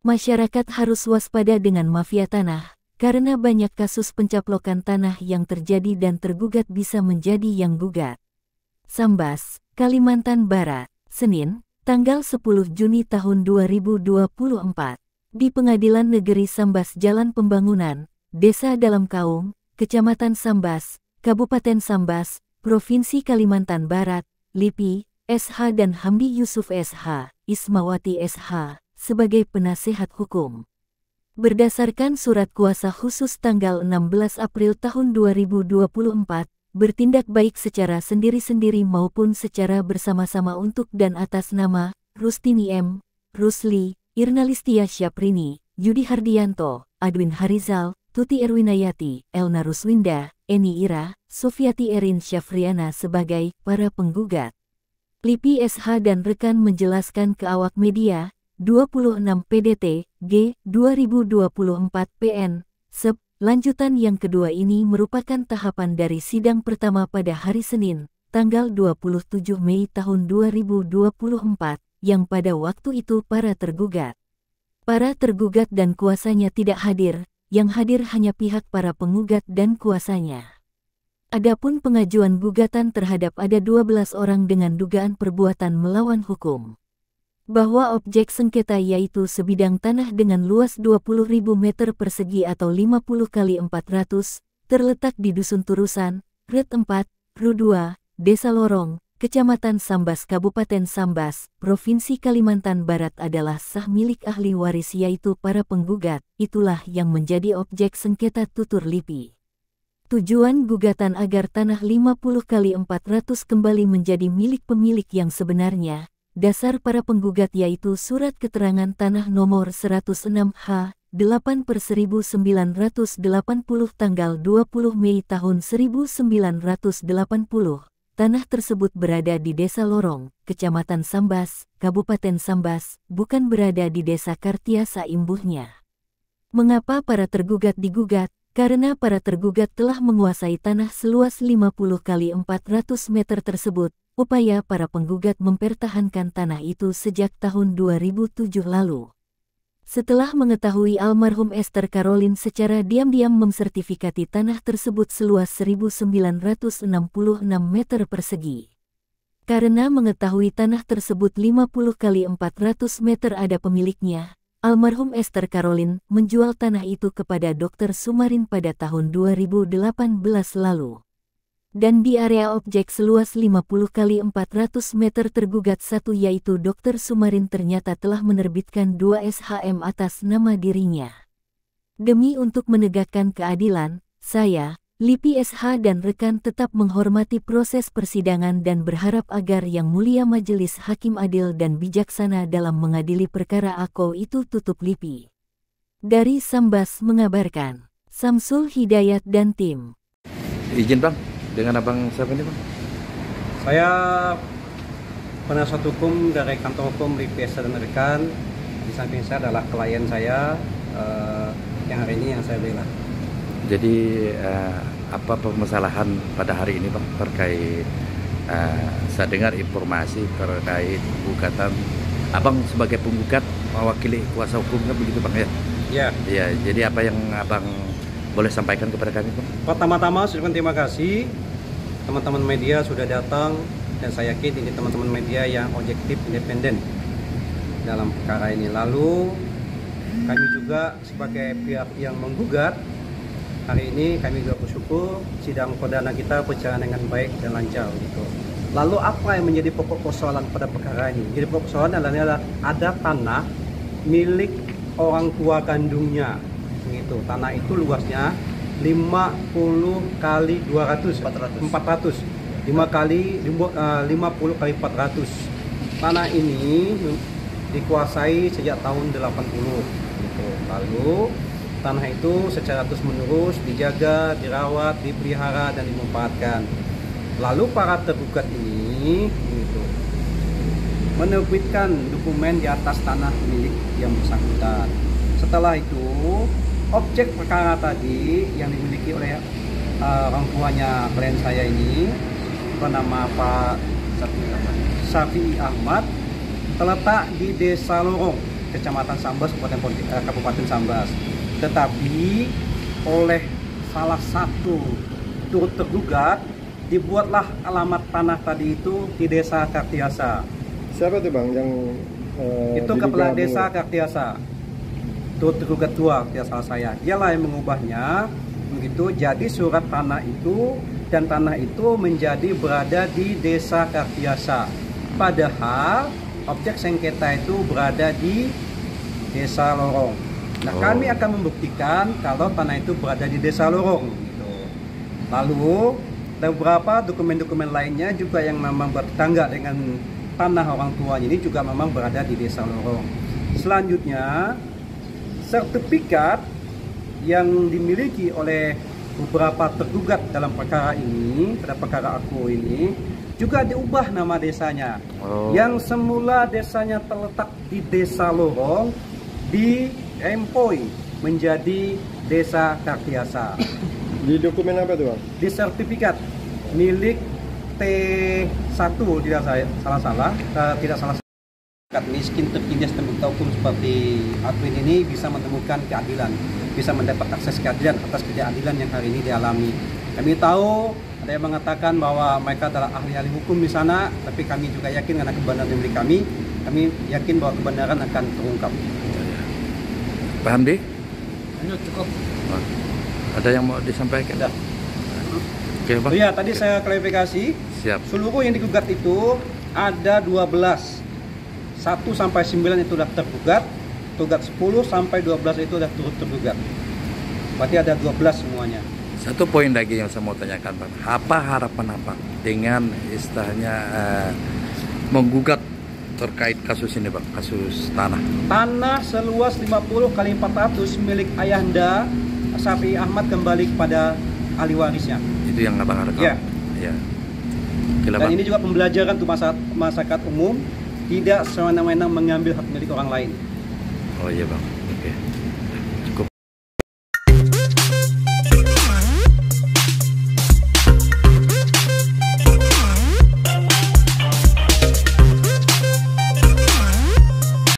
Masyarakat harus waspada dengan mafia tanah, karena banyak kasus pencaplokan tanah yang terjadi dan tergugat bisa menjadi yang gugat. Sambas, Kalimantan Barat, Senin, tanggal 10 Juni tahun 2024. Di Pengadilan Negeri Sambas Jalan Pembangunan, Desa Dalam Kaum, Kecamatan Sambas, Kabupaten Sambas, Provinsi Kalimantan Barat, LIPI, SH dan Hamdi Yusuf SH, Ismawati SH, sebagai penasehat hukum. Berdasarkan surat kuasa khusus tanggal 16 April tahun 2024, bertindak baik secara sendiri-sendiri maupun secara bersama-sama untuk dan atas nama Rustini M., Rusli, Irnalistia Syaprini, Yudi Hardianto, Adwin Harizal, Tuti Erwinayati, Elna Ruswinda, Eni Ira, Sofiati Erin Syafriana sebagai para penggugat. LIPI SH dan rekan menjelaskan ke awak media, 26 PDT, G, 2024 PN, Sep, lanjutan yang kedua ini merupakan tahapan dari sidang pertama pada hari Senin, tanggal 27 Mei tahun 2024, yang pada waktu itu para tergugat dan kuasanya tidak hadir, yang hadir hanya pihak para penggugat dan kuasanya. Adapun pengajuan gugatan terhadap ada 12 orang dengan dugaan perbuatan melawan hukum. Bahwa objek sengketa yaitu sebidang tanah dengan luas 20.000 meter persegi atau 50 kali 400, terletak di Dusun Turusan, Ret 4, Ru 2, Desa Lorong, Kecamatan Sambas Kabupaten Sambas, Provinsi Kalimantan Barat adalah sah milik ahli waris yaitu para penggugat, itulah yang menjadi objek sengketa tutur LIPI. Tujuan gugatan agar tanah 50 kali 400 kembali menjadi milik pemilik yang sebenarnya. Dasar para penggugat yaitu Surat Keterangan Tanah Nomor 106H, 8/1980 tanggal 20 Mei tahun 1980. Tanah tersebut berada di Desa Lorong, Kecamatan Sambas, Kabupaten Sambas, bukan berada di Desa Kartiasa imbuhnya. Mengapa para tergugat digugat? Karena para tergugat telah menguasai tanah seluas 50 kali 400 meter tersebut. Upaya para penggugat mempertahankan tanah itu sejak tahun 2007 lalu. Setelah mengetahui almarhum Esther Caroline secara diam-diam mensertifikati tanah tersebut seluas 1966 meter persegi. Karena mengetahui tanah tersebut 50 kali 400 meter ada pemiliknya, almarhum Esther Caroline menjual tanah itu kepada Dr. Sumarin pada tahun 2018 lalu. Dan di area objek seluas 50 kali 400 meter tergugat satu yaitu Dr. Sumarin ternyata telah menerbitkan 2 SHM atas nama dirinya. Demi untuk menegakkan keadilan, saya, LIPI SH dan rekan tetap menghormati proses persidangan dan berharap agar Yang Mulia Majelis Hakim adil dan bijaksana dalam mengadili perkara aku itu tutup LIPI. Dari Sambas mengabarkan, Samsul Hidayat dan tim. Izin Bang. Dengan abang siapa ini Bang? Saya penasihat hukum dari kantor hukum LIPI SH dan rekan. Di samping saya adalah klien saya yang hari ini yang saya bela. Jadi apa permasalahan pada hari ini Bang terkait saya dengar informasi terkait gugatan abang sebagai penggugat mewakili kuasa hukumnya begitu Bang ya? Iya. Iya, jadi apa yang abang boleh sampaikan kepada kami Bang? Pertama-tama saya ucapkan terima kasih teman-teman media sudah datang dan saya yakin ini teman-teman media yang objektif independen dalam perkara ini. Lalu kami juga sebagai pihak yang menggugat hari ini kami juga bersyukur sidang perdana kita berjalan dengan baik dan lancar gitu. Lalu apa yang menjadi pokok persoalan pada perkara ini? Jadi pokok persoalan adalah ada tanah milik orang tua kandungnya. Gitu. Tanah itu luasnya 50 kali 200 400 50 kali 400. Tanah ini dikuasai sejak tahun 80 gitu. Lalu tanah itu secara terus menerus dijaga, dirawat, dipelihara dan dimanfaatkan. Lalu para tergugat ini gitu, menerbitkan dokumen di atas tanah milik yang bersangkutan. Setelah itu objek perkara tadi yang dimiliki oleh orang tuanya klien saya ini bernama Pak Syafi'i Ahmad terletak di Desa Lorong, Kecamatan Sambas, Kabupaten Sambas. Tetapi oleh salah satu turut tergugat dibuatlah alamat tanah tadi itu di Desa Kartiasa. Siapa tuh Bang yang itu kepala Desa Kartiasa. Turut tergugat tua, tidak salah saya. Dialah yang mengubahnya begitu. Jadi surat tanah itu dan tanah itu menjadi berada di Desa Kartiasa. Padahal objek sengketa itu berada di Desa Lorong. Nah, kami akan membuktikan kalau tanah itu berada di Desa Lorong. Gitu. Lalu beberapa dokumen-dokumen lainnya juga yang memang bertetangga dengan tanah orang tua ini juga memang berada di Desa Lorong. Selanjutnya, sertifikat yang dimiliki oleh beberapa tergugat dalam perkara ini, pada perkara aku ini, juga diubah nama desanya. Yang semula desanya terletak di Desa Lorong, di Empoi menjadi Desa Kartiasa. Di dokumen apa tuh Bang? Di sertifikat milik T1 tidak salah. Miskin tertindas dan hukum seperti Adwin ini bisa menemukan keadilan, bisa mendapat akses keadilan atas ketidakadilan yang hari ini dialami. Kami tahu ada yang mengatakan bahwa mereka adalah ahli-ahli hukum di sana, tapi kami juga yakin karena kebenaran milik kami yakin bahwa kebenaran akan terungkap. Paham deh? Cukup. Ada yang mau disampaikan? Ada. Oke, Bang. Oh ya, tadi saya klarifikasi. Siap. Seluruh yang digugat itu ada 12. 1 sampai 9 itu sudah tergugat. Tergugat 10 sampai 12 itu sudah turut tergugat. Berarti ada 12 semuanya. Satu poin lagi yang saya mau tanyakan, Bang. Apa harapan Abang dengan istilahnya menggugat terkait kasus ini, Bang? Kasus tanah. Tanah seluas 50 kali 400 milik Ayahanda Safi Ahmad kembali kepada ahli warisnya. Itu yang Abang harapkan? Ya. Ya. Dan ini juga pembelajaran untuk masyarakat umum, tidak semena-mena mengambil hak milik orang lain. Oh iya, Bang. Oke.